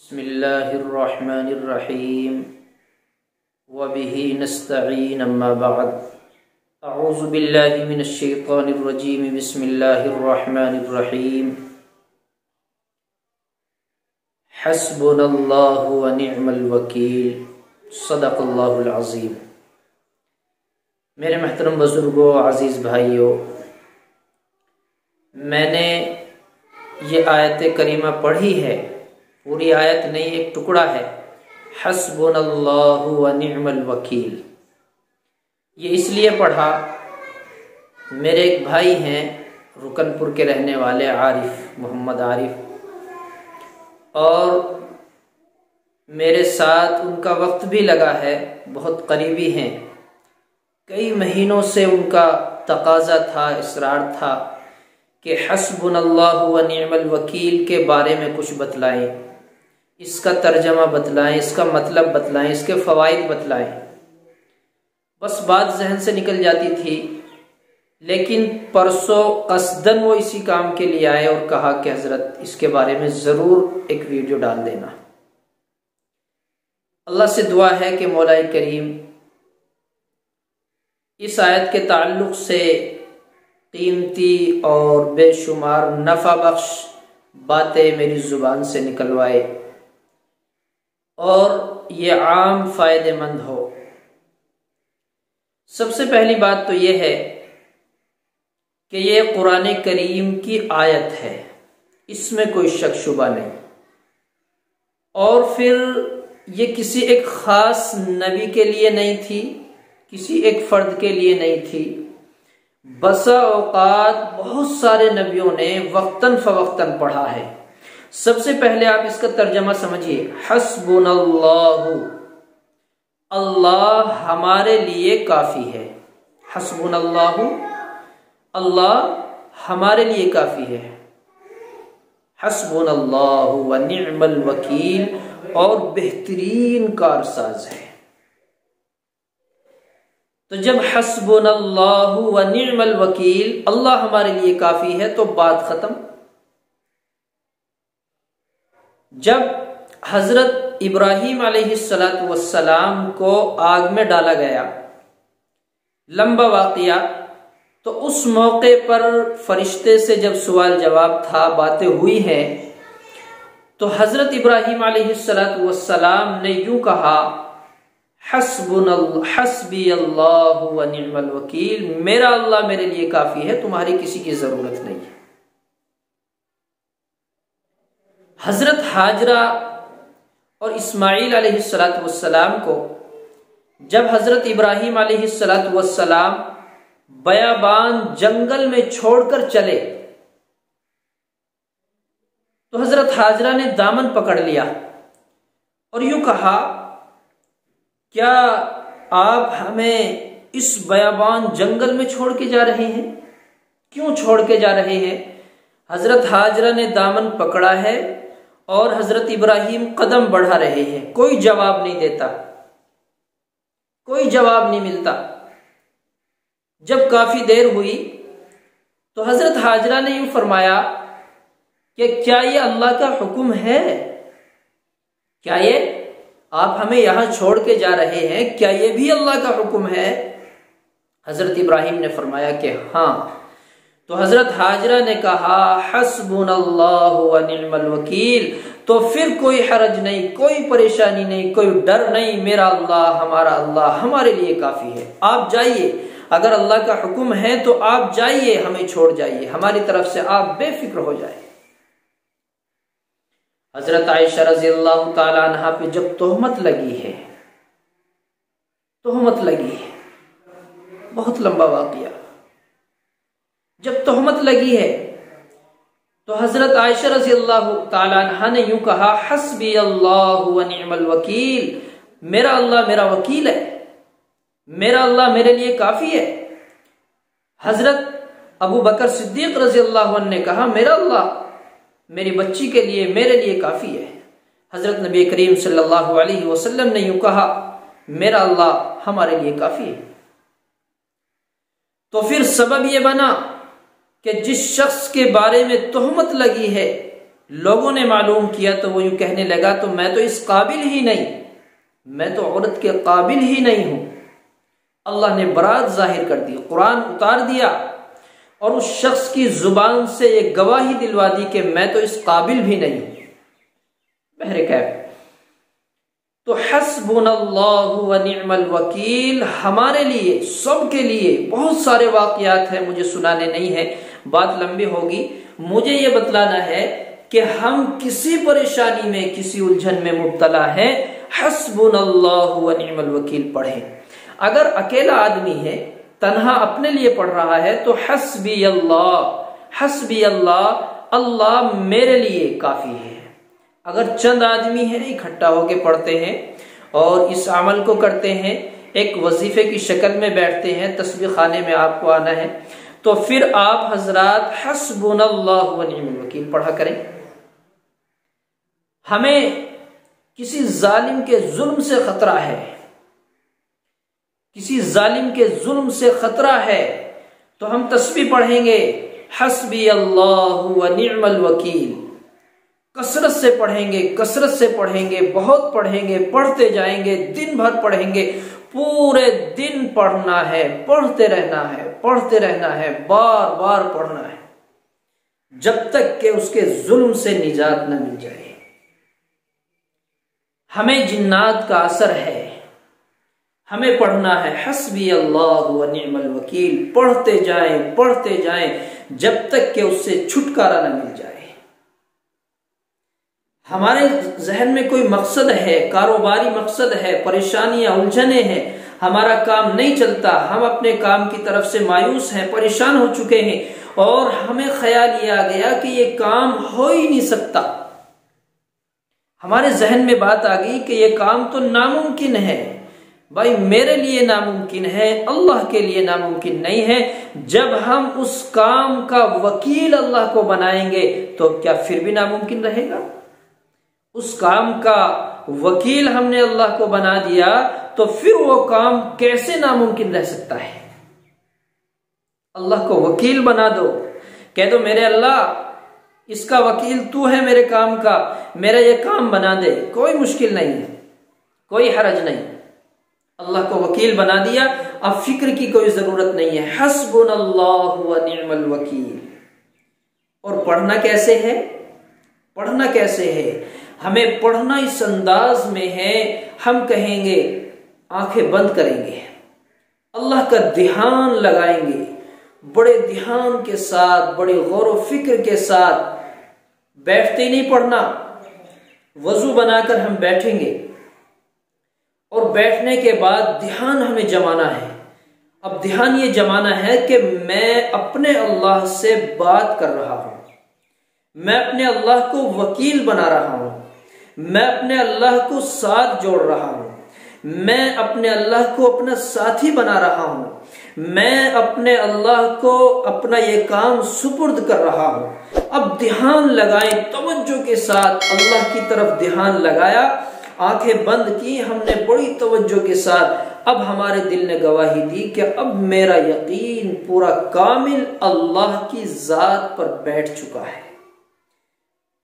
बिस्मिल्लाहिर्रहमानिर्रहीम वबिही नस्तईन अम्मा बअद अऊज़ु बिल्लाहि मिनश्शैतानिर्रजीम बिस्मिल्लाहिर्रहमानिर्रहीम हस्बुनल्लाहु व निअमल वकील सदक़ल्लाहुल अज़ीम। मेरे महतरम बुज़ुर्गों, अज़ीज़ भाइयों, मैंने ये आयत करीमा पढ़ी है, पूरी आयत नहीं, एक टुकड़ा है। हस्बुनल्लाहु व निअमल वकील, ये इसलिए पढ़ा, मेरे एक भाई हैं रुकनपुर के रहने वाले आरिफ, मोहम्मद आरिफ, और मेरे साथ उनका वक्त भी लगा है, बहुत करीबी हैं। कई महीनों से उनका तकाजा था, इसरार था कि हस्बुनल्लाहु व निअमल वकील के बारे में कुछ बतलाएं, इसका तर्जमा बतलाएं, इसका मतलब बतलाएं, इसके फ़वाइद बतलाएं। बस बात जहन से निकल जाती थी, लेकिन परसों कसदन वो इसी काम के लिए आए और कहा कि हज़रत इसके बारे में ज़रूर एक वीडियो डाल देना। अल्लाह से दुआ है कि मौला करीम इस आयत के ताल्लुक़ से कीमती और बेशुमार नफ़ा बख्श बातें मेरी ज़ुबान से निकलवाए और ये आम फ़ायदेमंद हो। सबसे पहली बात तो ये है कि ये कुरान करीम की आयत है, इसमें कोई शक शुबा नहीं। और फिर ये किसी एक ख़ास नबी के लिए नहीं थी, किसी एक फ़र्द के लिए नहीं थी। बसा औकात बहुत सारे नबियों ने वक्तन फ़वक्तन पढ़ा है। सबसे पहले आप इसका तर्जमा समझिए, हस्बुनल्लाहु, अल्लाह हमारे लिए काफ़ी है। हस्बुनल्लाहु, अल्लाह हमारे लिए काफ़ी है। हस्बुनल्लाहु व निअमल वकील, और बेहतरीन कारसाज है। तो जब हस्बुनल्लाहु व निअमल वकील, अल्लाह हमारे लिए काफ़ी है, तो बात ख़त्म। जब हजरत इब्राहीम अलैहिस्सलातु वस्सलाम को आग में डाला गया, लंबा वाक़िया, तो उस मौके पर फरिश्ते से जब सवाल जवाब था, बातें हुई हैं, तो हजरत इब्राहीम अलैहिस्सलातु वस्सलाम ने यूं कहा, हस्बी अल्लाहु व निअमल वकील, मेरा अल्लाह मेरे लिए काफ़ी है, तुम्हारी किसी की ज़रूरत नहीं है। हजरत हाजरा और इस्माइल अलैहिस्सलातु वस्सलाम को जब हजरत इब्राहीम अलैहिस्सलातु वस्सलाम बयाबान जंगल में छोड़कर चले, तो हजरत हाजरा ने दामन पकड़ लिया और यूं कहा, क्या आप हमें इस बयाबान जंगल में छोड़ के जा रहे हैं? क्यों छोड़ के जा रहे हैं? हजरत हाजरा ने दामन पकड़ा है और हजरत इब्राहीम कदम बढ़ा रहे हैं, कोई जवाब नहीं देता, कोई जवाब नहीं मिलता। जब काफी देर हुई तो हजरत हाजरा ने यूं फरमाया कि क्या ये अल्लाह का हुक्म है? क्या ये आप हमें यहां छोड़ के जा रहे हैं, क्या ये भी अल्लाह का हुक्म है? हजरत इब्राहीम ने फरमाया कि हाँ। तो हजरत हाजरा ने कहा, हस्बुनल्लाहु व निअमल वकील, तो फिर कोई हरज नहीं, कोई परेशानी नहीं, कोई डर नहीं, मेरा अल्लाह, हमारा अल्लाह हमारे लिए काफी है। आप जाइए, अगर अल्लाह का हुक्म है तो आप जाइए, हमें छोड़ जाइए, हमारी तरफ से आप बेफिक्र हो जाए। हजरत आयशा रज़ियल्लाहु ताला अन्हा पे जब तोहमत लगी है, तोहमत लगी है, बहुत लंबा वाक़िया, जब तोहमत लगी है तो हजरत आयशा रज़ियल्लाहु ताला अन्हा ने यूं कहा, हस्बी अल्लाहु व निअमल वकील, मेरा अल्लाह मेरा वकील है, मेरा अल्लाह मेरे लिए काफी है। हजरत अबू बकर सिद्दीक रज़ियल्लाहु अन्हु ने कहा, मेरा अल्लाह मेरी बच्ची के लिए, मेरे लिए काफी है। हजरत नबी करीम सल्लल्लाहु अलैहि वसल्लम ने यूं कहा, मेरा अल्लाह हमारे लिए काफी है। तो फिर सबब यह बना कि जिस शख्स के बारे में तोहमत लगी है लोगों ने मालूम किया तो वो यूं कहने लगा, तो मैं तो इस काबिल ही नहीं, मैं तो औरत के काबिल ही नहीं हूं। अल्लाह ने बरात जाहिर कर दी, कुरान उतार दिया और उस शख्स की जुबान से ये गवाही दिलवा दी कि मैं तो इस काबिल भी नहीं हूं। बहरकैफ, तो हस्बुनल्लाहु व निअमल वकील हमारे लिए, सबके लिए बहुत सारे वाकयात हैं, मुझे सुनाने नहीं है, बात लंबी होगी। मुझे ये बतलाना है कि हम किसी परेशानी में, किसी उलझन में मुब्तला है, हस्बुनल्लाहु व निअमल वकील पढ़ें। अगर अकेला आदमी है, तन्हा अपने लिए पढ़ रहा है, तो हस्बी अल्लाह, हस्बी अल्लाह, अल्लाह मेरे लिए काफी है। अगर चंद आदमी है, इकट्ठा होके पढ़ते हैं और इस अमल को करते हैं, एक वजीफे की शक्ल में बैठते हैं, तस्बीह खाने में आपको आना है, तो फिर आप हजरात हस्बुनल्लाहु व निअमल वकील पढ़ा करें। हमें किसी जालिम के जुल्म से खतरा है, किसी जालिम के जुल्म से खतरा है, तो हम तस्बीह पढ़ेंगे हस्बी अल्लाहु व निअमल वकील। कसरत से पढ़ेंगे, कसरत से पढ़ेंगे, बहुत पढ़ेंगे, पढ़ते जाएंगे, दिन भर पढ़ेंगे, पूरे दिन पढ़ना है, पढ़ते रहना है, पढ़ते रहना है, बार बार पढ़ना है, जब तक कि उसके जुल्म से निजात न मिल जाए। हमें जिन्नात का असर है, हमें पढ़ना है हस्बी अल्लाहु व निअमल वकील, पढ़ते जाएं, पढ़ते जाएं, जब तक कि उससे छुटकारा न मिल जाए। हमारे जहन में कोई मकसद है, कारोबारी मकसद है, परेशानियां, उलझने हैं, हमारा काम नहीं चलता, हम अपने काम की तरफ से मायूस हैं, परेशान हो चुके हैं, और हमें ख्याल ये आ गया कि ये काम हो ही नहीं सकता। हमारे जहन में बात आ गई कि ये काम तो नामुमकिन है। भाई, मेरे लिए नामुमकिन है, अल्लाह के लिए नामुमकिन नहीं है। जब हम उस काम का वकील अल्लाह को बनाएंगे, तो क्या फिर भी नामुमकिन रहेगा? उस काम का वकील हमने अल्लाह को बना दिया, तो फिर वो काम कैसे नामुमकिन रह सकता है? अल्लाह को वकील बना दो, कह दो मेरे अल्लाह, इसका वकील तू है मेरे काम का, मेरा ये काम बना दे, कोई मुश्किल नहीं है, कोई हरज नहीं। अल्लाह को वकील बना दिया, अब फिक्र की कोई जरूरत नहीं है। हस्बुनल्लाहु व निअमल वकील। और पढ़ना कैसे है? पढ़ना कैसे है? हमें पढ़ना इस अंदाज में है, हम कहेंगे, आंखें बंद करेंगे, अल्लाह का ध्यान लगाएंगे, बड़े ध्यान के साथ, बड़े गौर व फिक्र के साथ, बैठते ही नहीं पढ़ना, वजू बनाकर हम बैठेंगे और बैठने के बाद ध्यान हमें जमाना है। अब ध्यान ये जमाना है कि मैं अपने अल्लाह से बात कर रहा हूं, मैं अपने अल्लाह को वकील बना रहा हूं, मैं अपने अल्लाह को साथ जोड़ रहा हूं, मैं अपने अल्लाह को अपना साथी बना रहा हूं, मैं अपने अल्लाह को अपना ये काम सुपुर्द कर रहा हूं। अब ध्यान लगाएं, तवज्जो के साथ अल्लाह की तरफ ध्यान लगाया, आंखें बंद की हमने बड़ी तवज्जो के साथ। अब हमारे दिल ने गवाही दी कि अब मेरा यकीन पूरा कामिल अल्लाह की जात पर बैठ चुका है।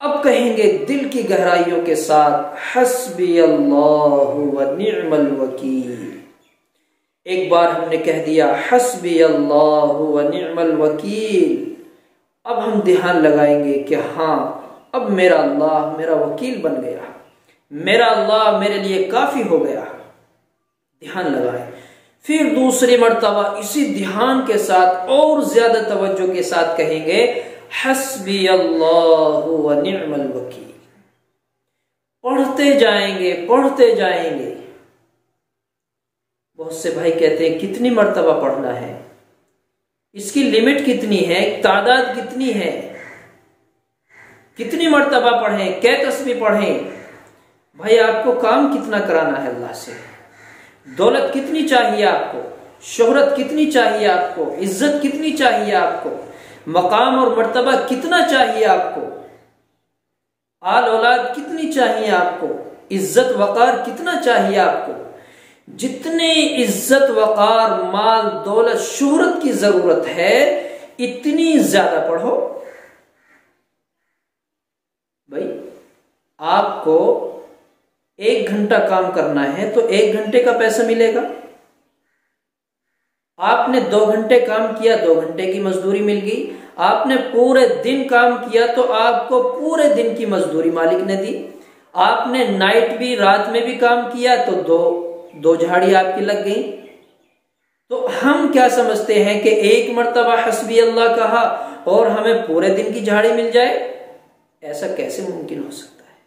अब कहेंगे दिल की गहराइयों के साथ हस्बी अल्लाहु व निअमल वकील। एक बार हमने कह दिया हस्बी अल्लाहु व निअमल वकील, अब हम ध्यान लगाएंगे कि हाँ, अब मेरा अल्लाह मेरा वकील बन गया, मेरा अल्लाह मेरे लिए काफी हो गया। ध्यान लगाएं। फिर दूसरी मर्तबा इसी ध्यान के साथ और ज्यादा तवज्जो के साथ कहेंगे हस्बी अल्लाहु व निअमल वकील। पढ़ते जाएंगे, पढ़ते जाएंगे। बहुत से भाई कहते हैं कितनी मर्तबा पढ़ना है, इसकी लिमिट कितनी है, तादाद कितनी है, कितनी मर्तबा पढ़ें, कै तस्बीह पढ़ें? भाई आपको काम कितना कराना है अल्लाह से, दौलत कितनी चाहिए आपको, शोहरत कितनी चाहिए आपको, इज्जत कितनी चाहिए आपको, मकाम और मर्तबा कितना चाहिए आपको, आल औलाद कितनी चाहिए आपको, इज्जत वकार कितना चाहिए आपको। जितनी इज्जत वकार, माल, दौलत, शोहरत की जरूरत है, इतनी ज्यादा पढ़ो। आपको 1 घंटा काम करना है तो 1 घंटे का पैसा मिलेगा। आपने 2 घंटे काम किया, 2 घंटे की मजदूरी मिल गई। आपने पूरे दिन काम किया तो आपको पूरे दिन की मजदूरी मालिक ने दी। आपने नाइट भी, रात में भी काम किया तो दो झाड़ी आपकी लग गई। तो हम क्या समझते हैं कि एक मर्तबा हस्बी अल्लाह कहा और हमें पूरे दिन की झाड़ी मिल जाए? ऐसा कैसे मुमकिन हो सकता है?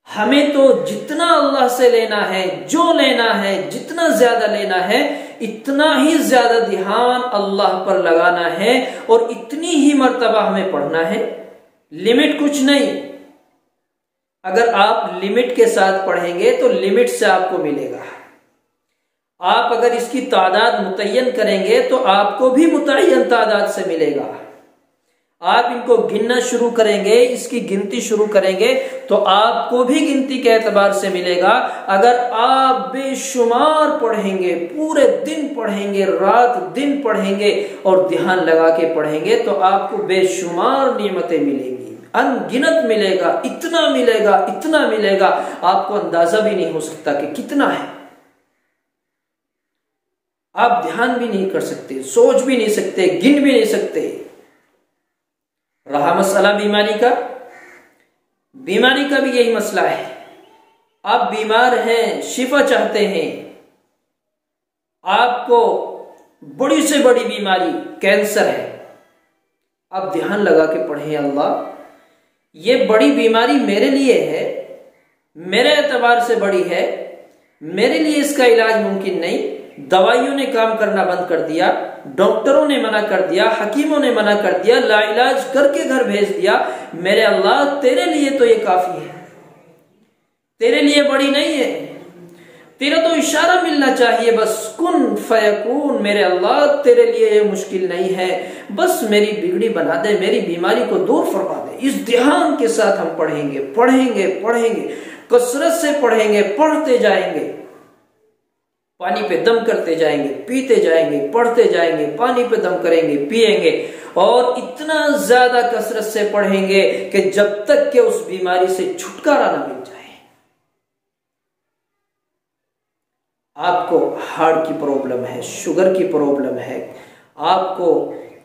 हमें तो जितना अल्लाह से लेना है, जो लेना है, जितना ज्यादा लेना है, इतना ही ज्यादा ध्यान अल्लाह पर लगाना है और इतनी ही मर्तबा हमें पढ़ना है। लिमिट कुछ नहीं। अगर आप लिमिट के साथ पढ़ेंगे तो लिमिट से आपको मिलेगा। आप अगर इसकी तादाद मुतय्यन करेंगे तो आपको भी मुतय्यन तादाद से मिलेगा। आप इनको गिनना शुरू करेंगे, इसकी गिनती शुरू करेंगे तो आपको भी गिनती के एतबार से मिलेगा। अगर आप बेशुमार पढ़ेंगे, पूरे दिन पढ़ेंगे, रात दिन पढ़ेंगे और ध्यान लगा के पढ़ेंगे तो आपको बेशुमार नेमतें मिलेंगी, अनगिनत मिलेगा, इतना मिलेगा, इतना मिलेगा, आपको अंदाजा भी नहीं हो सकता कि कितना है। आप ध्यान भी नहीं कर सकते, सोच भी नहीं सकते, गिन भी नहीं सकते। रहा मसला बीमारी का, बीमारी का भी यही मसला है। आप बीमार हैं, शिफा चाहते हैं, आपको बड़ी से बड़ी बीमारी कैंसर है। आप ध्यान लगा के पढ़ें, अल्लाह ये बड़ी बीमारी मेरे लिए है, मेरे एतबार से बड़ी है, मेरे लिए इसका इलाज मुमकिन नहीं। दवाइयों ने काम करना बंद कर दिया, डॉक्टरों ने मना कर दिया, हकीमों ने मना कर दिया, लाइलाज करके घर भेज दिया। मेरे अल्लाह तेरे लिए तो ये काफी है, तेरे लिए बड़ी नहीं है। तेरा तो इशारा मिलना चाहिए, बस कुन फयकून। मेरे अल्लाह तेरे लिए ये मुश्किल नहीं है, बस मेरी बिगड़ी बना दे, मेरी बीमारी को दूर फरमा दे। इस ध्यान के साथ हम पढ़ेंगे, पढ़ेंगे, पढ़ेंगे, कसरत से पढ़ेंगे, पढ़ते जाएंगे, पानी पे दम करते जाएंगे, पीते जाएंगे, पढ़ते जाएंगे, पानी पे दम करेंगे, पिएंगे और इतना ज्यादा कसरत से पढ़ेंगे कि जब तक कि उस बीमारी से छुटकारा ना मिल जाए। आपको हार्ट की प्रॉब्लम है, शुगर की प्रॉब्लम है, आपको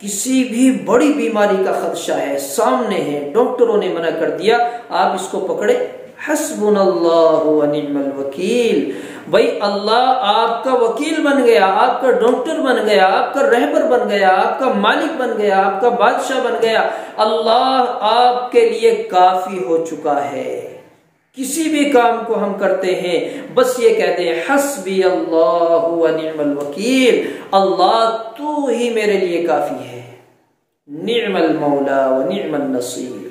किसी भी बड़ी बीमारी का खदशा है, सामने है, डॉक्टरों ने मना कर दिया, आप इसको पकड़े, हस्बुनल्लाहु व निअमल वकील। भाई अल्लाह आपका वकील बन गया, आपका डॉक्टर बन गया, आपका रहबर बन गया, आपका मालिक बन गया, आपका बादशाह बन गया। अल्लाह आपके लिए काफी हो चुका है। किसी भी काम को हम करते हैं बस ये कहते हैं हस्बी अल्लाहु व निअमल वकील, अल्लाह तू ही मेरे लिए काफी है, निअमल मौला व निअमन नसीर।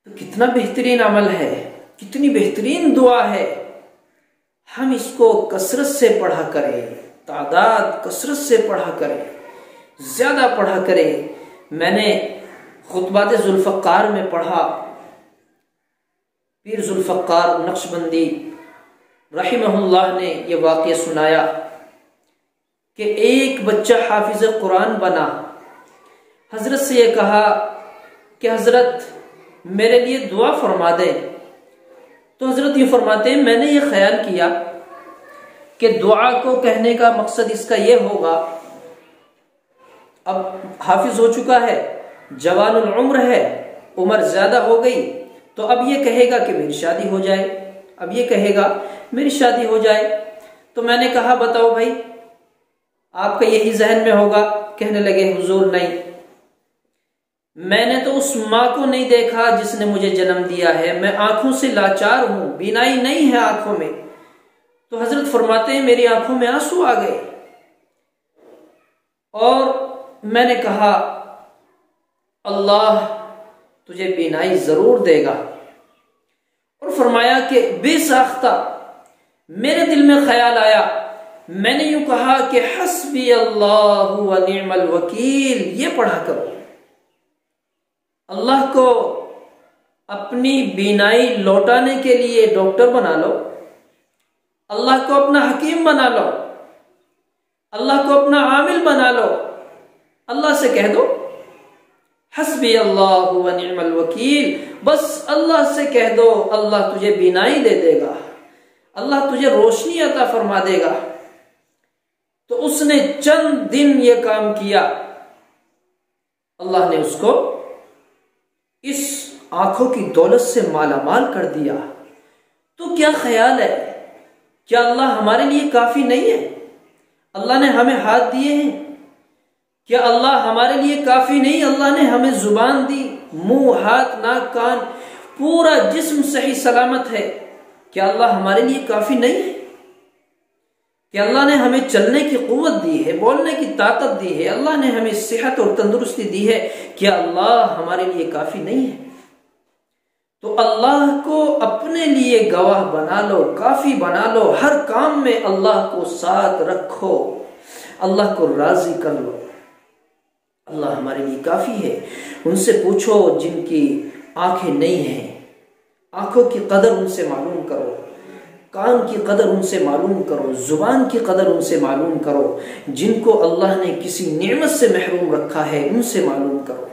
तो कितना बेहतरीन अमल है, कितनी बेहतरीन दुआ है। हम इसको कसरत से पढ़ा करें, तादाद कसरत से पढ़ा करें, ज्यादा पढ़ा करें। मैंने खुतबात जुल्फ़कार में पढ़ा, पीर जुल्फ़कार नक्शबंदी रहिमहुल्लाह ने यह वाक़या सुनाया कि एक बच्चा हाफिज कुरान बना। हजरत से यह कहा कि हजरत मेरे लिए दुआ फरमा दे। तो हजरत ये फरमाते हैं मैंने ये ख्याल किया कि दुआ को कहने का मकसद इसका ये होगा, अब हाफिज हो चुका है, जवानुल उम्र है, उम्र ज्यादा हो गई, तो अब ये कहेगा कि मेरी शादी हो जाए, अब ये कहेगा मेरी शादी हो जाए। तो मैंने कहा बताओ भाई, आपका यही जहन में होगा। कहने लगे हुजूर नहीं, मैंने तो उस माँ को नहीं देखा जिसने मुझे जन्म दिया है, मैं आंखों से लाचार हूं, बीनाई नहीं है आंखों में। तो हजरत फरमाते हैं मेरी आंखों में आंसू आ गए और मैंने कहा अल्लाह तुझे बीनाई जरूर देगा। और फरमाया कि बेसाख्ता मेरे दिल में ख्याल आया, मैंने यूं कहा कि हस्बी अल्लाहु व निअमल वकील, ये पढ़ा करो। अल्लाह को अपनी बीनाई लौटाने के लिए डॉक्टर बना लो, अल्लाह को अपना हकीम बना लो, अल्लाह को अपना आमिल बना लो। अल्लाह से कह दो हस्बी अल्लाह व निअमल वकील, बस अल्लाह से कह दो, अल्लाह तुझे बीनाई दे देगा, अल्लाह तुझे रोशनी अता फरमा देगा। तो उसने चंद दिन ये काम किया, अल्लाह ने उसको इस आंखों की दौलत से मालामाल कर दिया। तो क्या ख्याल है, क्या अल्लाह हमारे लिए काफी नहीं है? अल्लाह ने हमें हाथ दिए हैं, क्या अल्लाह हमारे लिए काफी नहीं? अल्लाह ने हमें जुबान दी, मुंह, हाथ, नाक, कान, पूरा जिस्म सही सलामत है, क्या अल्लाह हमारे लिए काफी नहीं है? क्या अल्लाह ने हमें चलने की कुव्वत दी है, बोलने की ताकत दी है, अल्लाह ने हमें सेहत और तंदुरुस्ती दी है, क्या अल्लाह हमारे लिए काफी नहीं है? तो अल्लाह को अपने लिए गवाह बना लो, काफी बना लो, हर काम में अल्लाह को साथ रखो, अल्लाह को राजी कर लो। अल्लाह हमारे लिए काफी है। उनसे पूछो जिनकी आंखें नहीं हैं, आंखों की कदर उनसे मालूम करो, कान की कदर उनसे मालूम करो, जुबान की कदर उनसे मालूम करो, जिनको अल्लाह ने किसी नेमत से महरूम रखा है उनसे मालूम करो।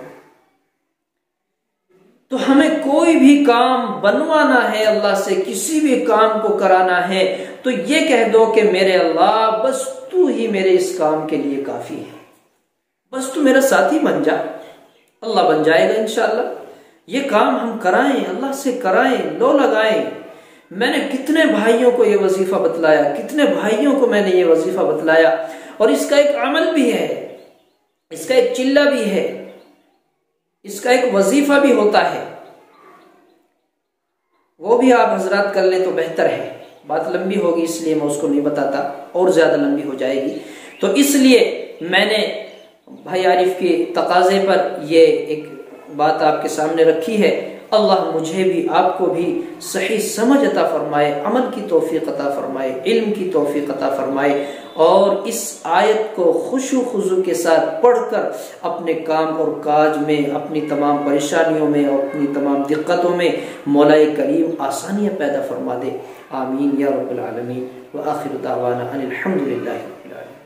तो हमें कोई भी काम बनवाना है अल्लाह से, किसी भी काम को कराना है, तो ये कह दो कि मेरे अल्लाह बस तू ही मेरे इस काम के लिए काफी है, बस तू मेरा साथी बन जा। अल्लाह बन जाएगा इंशाअल्लाह। ये काम हम कराएं, अल्लाह से कराएं, लो लगाएं। मैंने कितने भाइयों को ये वजीफा बतलाया, कितने भाइयों को मैंने ये वजीफा बतलाया, और इसका एक अमल भी है, इसका एक चिल्ला भी है, इसका एक वजीफा भी होता है, वो भी आप हजरात कर लें तो बेहतर है। बात लंबी होगी इसलिए मैं उसको नहीं बताता, और ज्यादा लंबी हो जाएगी। तो इसलिए मैंने भाई आरिफ के तकाजे पर ये एक बात आपके सामने रखी है। अल्लाह मुझे भी आपको भी सही समझ अता फरमाए, अमल की तौफीक अता फरमाए, इल्म की तौफीक अता फरमाए, और इस आयत को खुशू खुजू के साथ पढ़कर अपने काम और काज में, अपनी तमाम परेशानियों में और अपनी तमाम दिक्कतों में मौलाए करीम आसानियाँ पैदा फरमा दे। आमीन या रब्बल आलमीन। व आखिर दावाना अनिल हम्दुलिल्लाहि रब्बिल आलमीन।